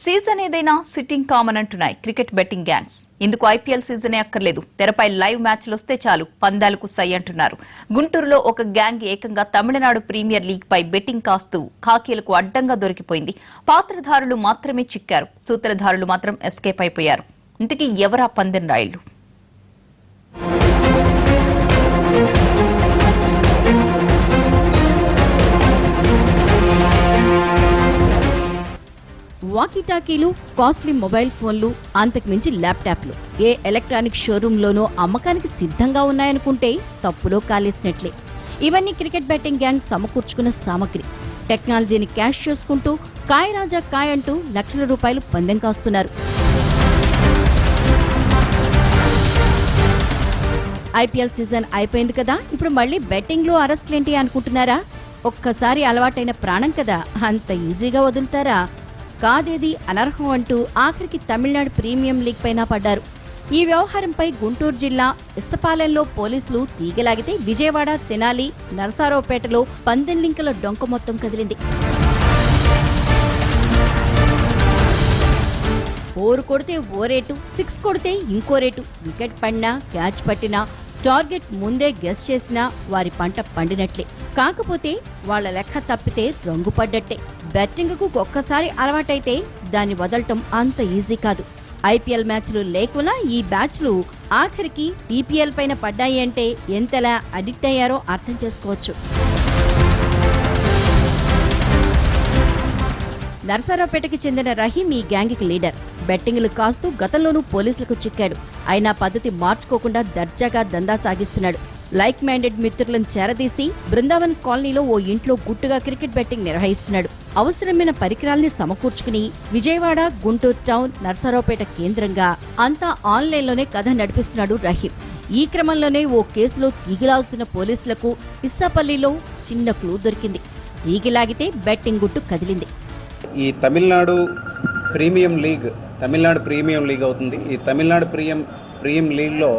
Season ఏదైనా sitting common అంటున్నాయి cricket betting gangs. ఇందుకు ఐపీఎల్ సీజనే అక్కర్లేదు, తెరపై లైవ్ మ్యాచ్లు వస్తే చాలు పందాలకు సై అంటున్నారు. గుంటూరులో ఒక గ్యాంగ్ ఏకంగా తమిళనాడు ప్రీమియర్ లీగ్ పై బెట్టింగ్ కాస్తూ ఖాకీలకు అడ్డంగా దొరికిపోయింది. పాత్రధారులు మాత్రమే చిక్కారు, సూత్రధారులు మాత్రం ఎస్కేప్ అయిపోయారు. ఇంతకీ ఎవరా పందెం రాయుళ్లు? వాకీటాకీలు, కాస్ట్లీ మొబైల్ ఫోన్లు, అంతకుమించి ల్యాప్టాప్లు ఏ ఎలక్ట్రానిక్ షోరూంలోనూ అమ్మకానికి సిద్ధంగా ఉన్నాయనుకుంటే తప్పులో కాలేసినట్లే. ఇవన్నీ క్రికెట్ బెట్టింగ్ గ్యాంగ్ సమకూర్చుకున్న సామగ్రి. టెక్నాలజీని క్యాష్ చేసుకుంటూ కాయ్ రాజా కాయ్ అంటూ లక్షల రూపాయలు పందెం కాస్తున్నారు. ఐపీఎల్ సీజన్ అయిపోయింది కదా, ఇప్పుడు మళ్లీ బెట్టింగ్ లో అరెస్ట్లేంటి అనుకుంటున్నారా? ఒక్కసారి అలవాటైన ప్రాణం కదా, అంత ఈజీగా వదులుతారా? కాదేది అనర్హం అంటూ ఆఖరికి తమిళనాడు ప్రీమియం లీగ్ పైన పడ్డారు. ఈ వ్యవహారంపై గుంటూరు జిల్లా ఇస్సపాలెంలో పోలీసులు తీగలాగితే విజయవాడ, తెనాలి, నరసారావుపేటలో పందెం లింకుల డొంక మొత్తం కదిలింది. 4 కొడితే ఓ రేటు, 6 కొడితే ఇంకో రేటు. వికెట్ పడినా, క్యాచ్ పట్టినా, టార్గెట్ ముందే గెస్ చేసినా వారి పంట పండినట్లే. కాకపోతే వాళ్ల లెక్క తప్పితే రంగు పడ్డట్టే. బెట్టింగ్కు ఒక్కసారి అలవాటైతే దాన్ని వదలటం అంత ఈజీ కాదు. ఐపీఎల్ మ్యాచ్లు లేకున్నా ఈ బ్యాచ్లు ఆఖరికి ఈపీఎల్ పైన పడ్డాయి అంటే ఎంతలా అడిక్ట్ అయ్యారో అర్థం చేసుకోవచ్చు. నరసరావుపేటకి చెందిన రహీం ఈ గ్యాంగ్కి లీడర్. బెట్టింగ్లు కాస్తూ గతంలోనూ పోలీసులకు చిక్కాడు. అయినా పద్ధతి మార్చుకోకుండా దర్జాగా దందా సాగిస్తున్నాడు. లైక్ మైండెడ్ మిత్రులను చేరదీసి బృందావన్ కాలనీలో ఓ ఇంట్లో గుట్టుగా క్రికెట్ బెట్టింగ్ నిర్వహిస్తున్నాడు. అవసరమైన పరికరాల్ని సమకూర్చుకుని విజయవాడ, గుంటూరు టౌన్, నరసరావుపేట కేంద్రంగా అంతా ఆన్లైన్లోనే కథ నడిపిస్తున్నాడు రహీం. ఈ క్రమంలోనే ఓ కేసులో తీగిలాగుతున్న పోలీసులకు ఇస్సాపల్లిలో చిన్న క్లూ దొరికింది. తీగిలాగితే బెట్టింగ్ గుట్టు కదిలింది. ఈ తమిళనాడు ప్రీమియం లీగ్ అవుతుంది. ఈ తమిళనాడు ప్రీమియం లీగ్లో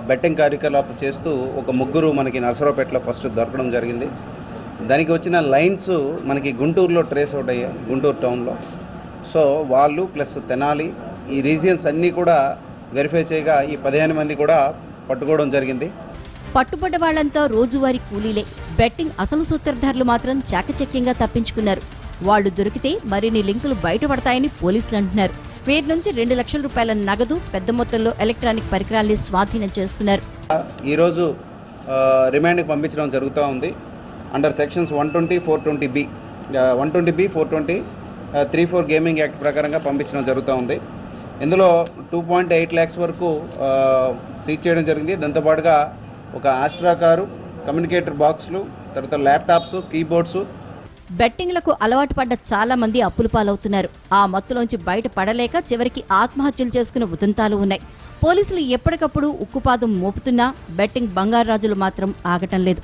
బెట్టింగ్ కార్యకలాపం చేస్తూ ఒక ముగ్గురు మనకి నరసరావుపేటలో ఫస్ట్ దొరకడం జరిగింది. దానికి వచ్చిన లైన్స్ మనకి గుంటూరులో ట్రేస్ అవుట్ అయ్యాయి, గుంటూరు టౌన్లో. సో వాళ్ళు ప్లస్ తెనాలి ఈ రీజియన్స్ అన్నీ కూడా వెరిఫై చేయగా ఈ 15 మంది కూడా పట్టుకోవడం జరిగింది. పట్టుబడ్డ వాళ్లంతా రోజువారీ కూలీలే. బెట్టింగ్ అసలు సూత్రధారులు మాత్రం చాకచక్యంగా తప్పించుకున్నారు. వాళ్లు దొరికితే మరిన్ని లింకులు బయటపడతాయని పోలీసులు అంటున్నారు. వీరి నుంచి 2 లక్షల రూపాయల నగదు, పెద్ద మొత్తంలో ఎలక్ట్రానిక్ పరికరాల్ని స్వాధీనం చేసుకున్నారు. ఈరోజు రిమాండ్కి పంపించడం జరుగుతూ ఉంది. Under sections 120, 420B, 120B, 420, 34 gaming act ప్రకారంగా పంపించడం జరుగుతూ ఉంది. ఇందులో 2.8 lakhs వరకు సీజ్ చేయడం జరిగింది. దాంతోపాటుగా ఒక ఆస్ట్రా కారు, కమ్యూనికేటర్ బాక్సులు, తర్వాత ల్యాప్టాప్స్, కీబోర్డ్స్. బెట్టింగ్లకు అలవాటు పడ్డ చాలా మంది అప్పుల పాలవుతున్నారు. ఆ మత్తులోంచి బయట పడలేక చివరికి ఆత్మహత్యలు చేసుకున్న ఉదంతాలు ఉన్నాయి. పోలీసులు ఎప్పటికప్పుడు ఉక్కుపాదం మోపుతున్నా బెట్టింగ్ బంగారాజులు మాత్రం ఆగటం లేదు.